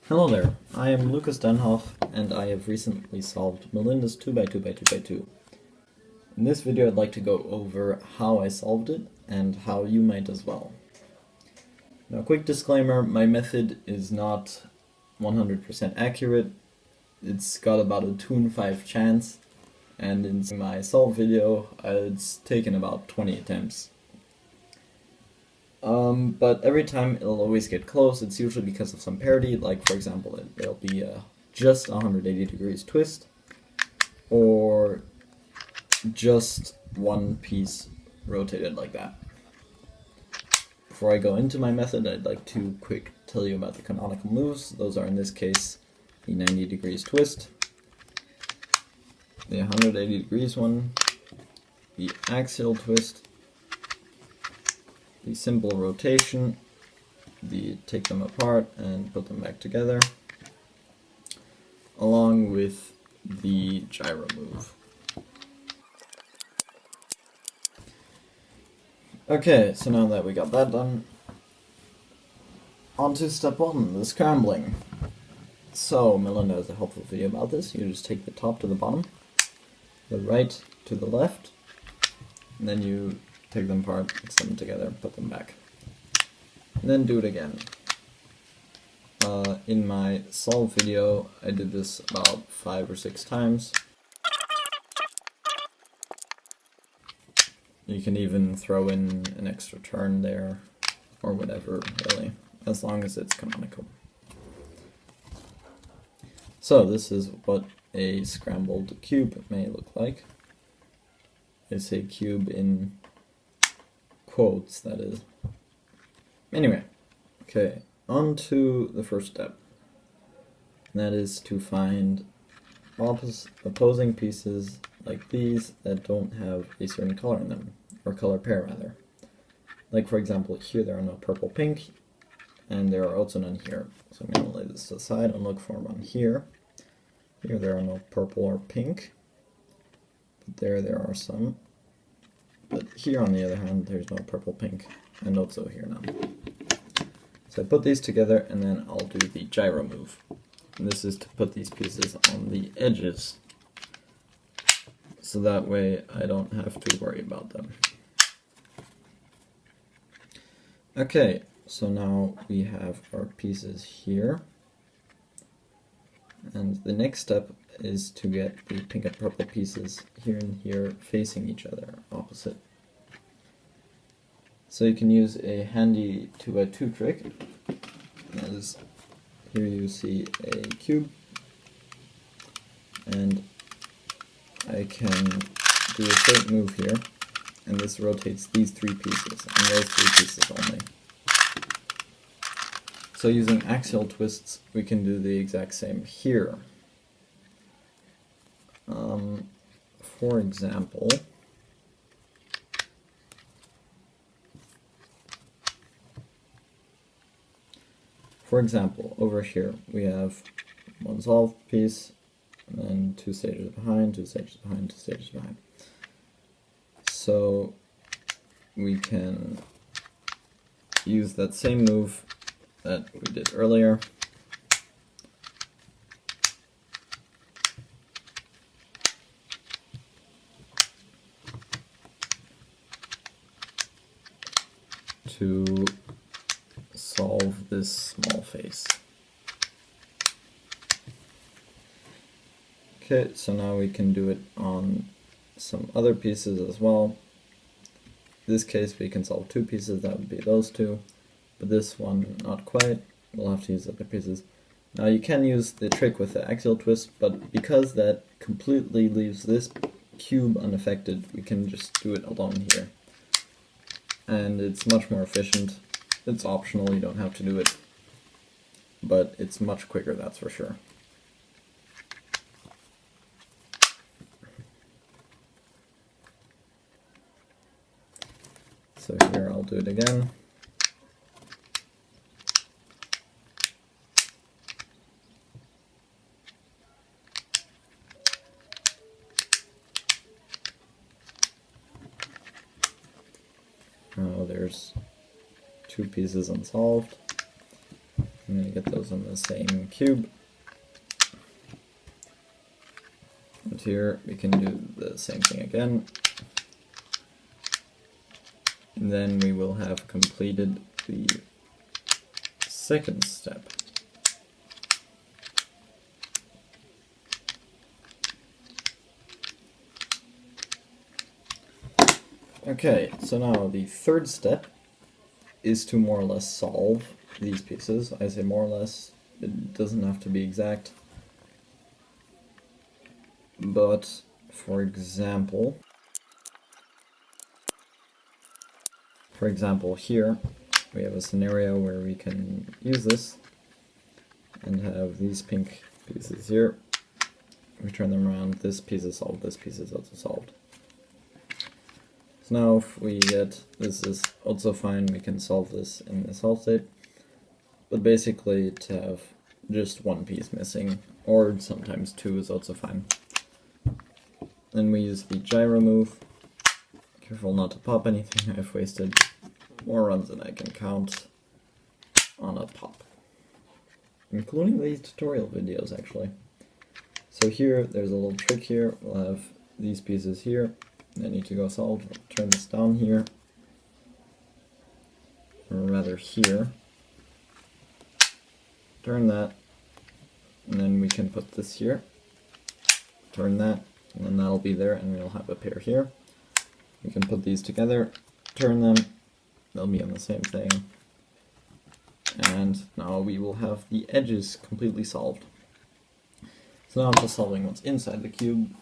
Hello there, I am Lucas Dunhoff, and I have recently solved Melinda's 2x2x2x2. In this video I'd like to go over how I solved it, and how you might as well. Now, quick disclaimer, my method is not 100% accurate. It's got about a 2 in 5 chance, and in my solve video it's taken about 20 attempts. But every time it'll always get close. It's usually because of some parity, like for example there'll be just 180 degrees twist, or just one piece rotated like that. Before I go into my method, I'd like to quick tell you about the canonical moves. Those are in this case the 90 degrees twist, the 180 degrees one, the axial twist, the simple rotation, the take them apart and put them back together, along with the gyro move. Okay, so now that we got that done, on to step 1, the scrambling. So, Melinda has a helpful video about this. You just take the top to the bottom, the right to the left, and then you take them apart, mix them together, put them back. And then do it again. In my solve video, I did this about 5 or 6 times. You can even throw in an extra turn there, or whatever, really, as long as it's canonical. So this is what a scrambled cube may look like. I say cube in quotes, that is. Anyway, okay, on to the first step. That is to find opposing pieces like these that don't have a certain color in them, or color pair rather. Like for example, here there are no purple pink, and there are also none here. So I'm going to lay this aside and look for one here. Here there are no purple or pink, but there are some. But here on the other hand, there's no purple, pink, and also here now. So I put these together and then I'll do the gyro move. And this is to put these pieces on the edges, so that way I don't have to worry about them. Okay, so now we have our pieces here. And the next step is to get the pink and purple pieces here and here facing each other, opposite. So you can use a handy 2x2 trick. That is, here you see a cube, and I can do a certain move here, and this rotates these 3 pieces, and those 3 pieces only. So using axial twists, we can do the exact same here. For example, over here we have one solved piece, and then 2 stages behind, 2 stages behind, 2 stages behind. So we can use that same move that we did earlier. To solve this small face. Okay, so now we can do it on some other pieces as well. In this case we can solve 2 pieces, that would be those 2, but this one not quite, we'll have to use other pieces. Now you can use the trick with the axial twist, but because that completely leaves this cube unaffected, we can just do it alone here. And it's much more efficient. It's optional, you don't have to do it, but it's much quicker, that's for sure. So here I'll do it again. Now there's 2 pieces unsolved. I'm going to get those on the same cube. And here we can do the same thing again. And then we will have completed the second step. Okay, so now the third step is to more or less solve these pieces. I say more or less, it doesn't have to be exact. But, for example here, we have a scenario where we can use this and have these pink pieces here. We turn them around, this piece is solved, this piece is also solved. So now if we get this is also fine, we can solve this in the solve state. But basically to have just one piece missing, or sometimes two is also fine. Then we use the gyro move. Careful not to pop anything, I've wasted more runs than I can count on a pop. Including these tutorial videos actually. So here, there's a little trick here, we'll have these pieces here. They need to go solved. Turn this down here, or rather here. Turn that, and then we can put this here. Turn that, and then that'll be there, and we'll have a pair here. We can put these together, turn them, they'll be on the same thing. And now we will have the edges completely solved. So now I'm just solving what's inside the cube.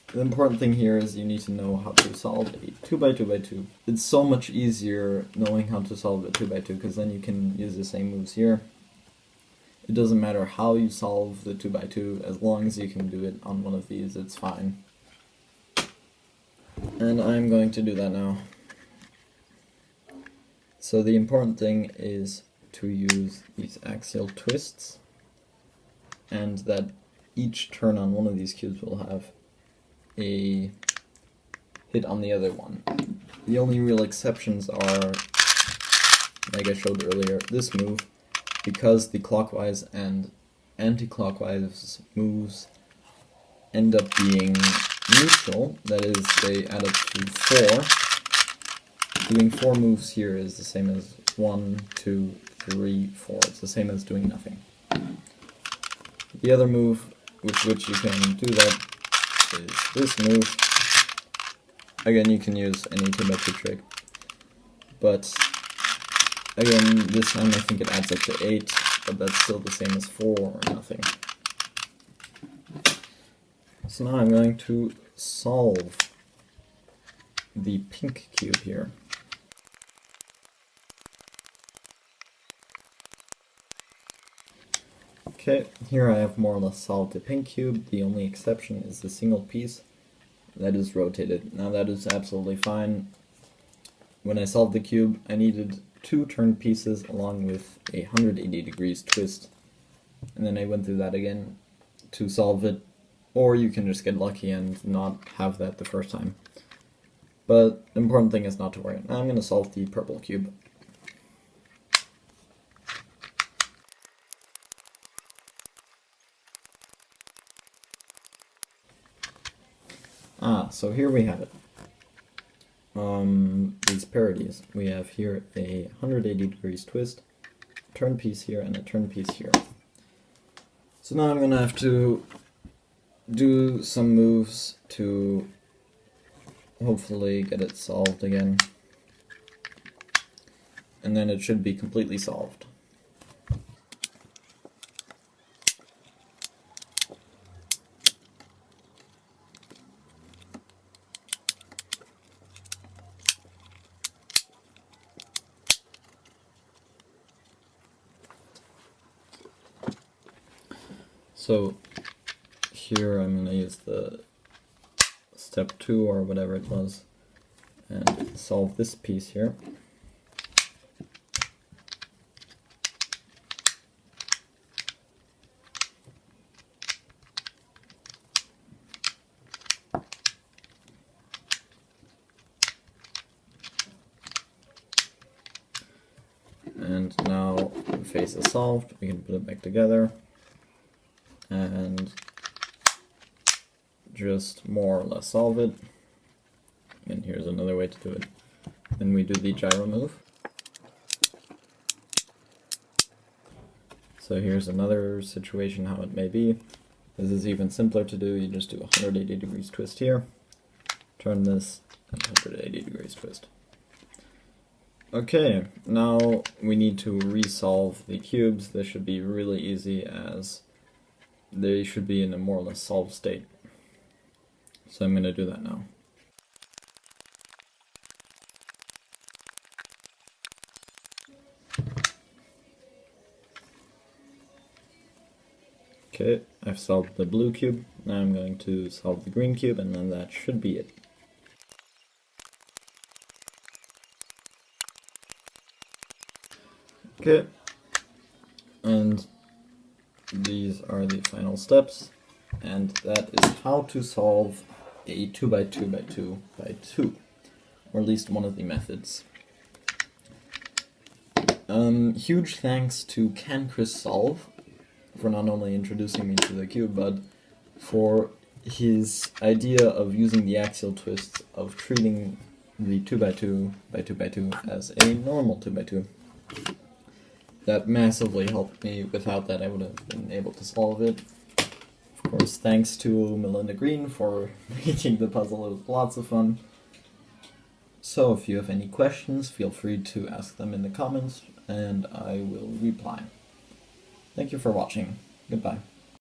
The important thing here is you need to know how to solve a 2x2x2. It's so much easier knowing how to solve a 2x2 because then you can use the same moves here. It doesn't matter how you solve the 2x2, as long as you can do it on one of these, it's fine. And I'm going to do that now. So the important thing is to use these axial twists, and that each turn on one of these cubes will have a hit on the other one. The only real exceptions are, like I showed earlier, this move, because the clockwise and anti-clockwise moves end up being neutral, that is, they add up to 4. Doing 4 moves here is the same as 1, 2, 3, 4. It's the same as doing nothing. The other move with which you can do that is this move. Again, you can use any 2x2 trick, but again, this time I think it adds up to 8, but that's still the same as 4 or nothing. So now I'm going to solve the pink cube here. Okay, here I have more or less solved the pink cube. The only exception is the single piece that is rotated. Now that is absolutely fine. When I solved the cube, I needed 2 turned pieces along with a 180 degrees twist. And then I went through that again to solve it. Or you can just get lucky and not have that the first time. But the important thing is not to worry. Now I'm going to solve the purple cube. So here we have it. These parodies. We have here a 180 degrees twist, turn piece here, and a turn piece here. So now I'm going to have to do some moves to hopefully get it solved again. And then it should be completely solved. So here I'm going to use the step 2 or whatever it was and solve this piece here. And now the face is solved, we can put it back together and just more or less solve it. And here's another way to do it. Then we do the gyro move. So here's another situation how it may be. This is even simpler to do. You just do a 180 degrees twist here, turn this, and 180 degrees twist. Okay, now we need to resolve the cubes. This should be really easy as they should be in a more or less solved state. So I'm going to do that now. Okay, I've solved the blue cube. Now I'm going to solve the green cube, and then that should be it. Okay, and these are the final steps, and that is how to solve a 2x2x2x2, or at least one of the methods. Huge thanks to CanChrisSolve for not only introducing me to the cube, but for his idea of using the axial twists of treating the 2x2x2x2 as a normal 2x2. That massively helped me. Without that, I would have been able to solve it. Of course, thanks to Melinda Green for making the puzzle. It was lots of fun. So if you have any questions, feel free to ask them in the comments, and I will reply. Thank you for watching. Goodbye.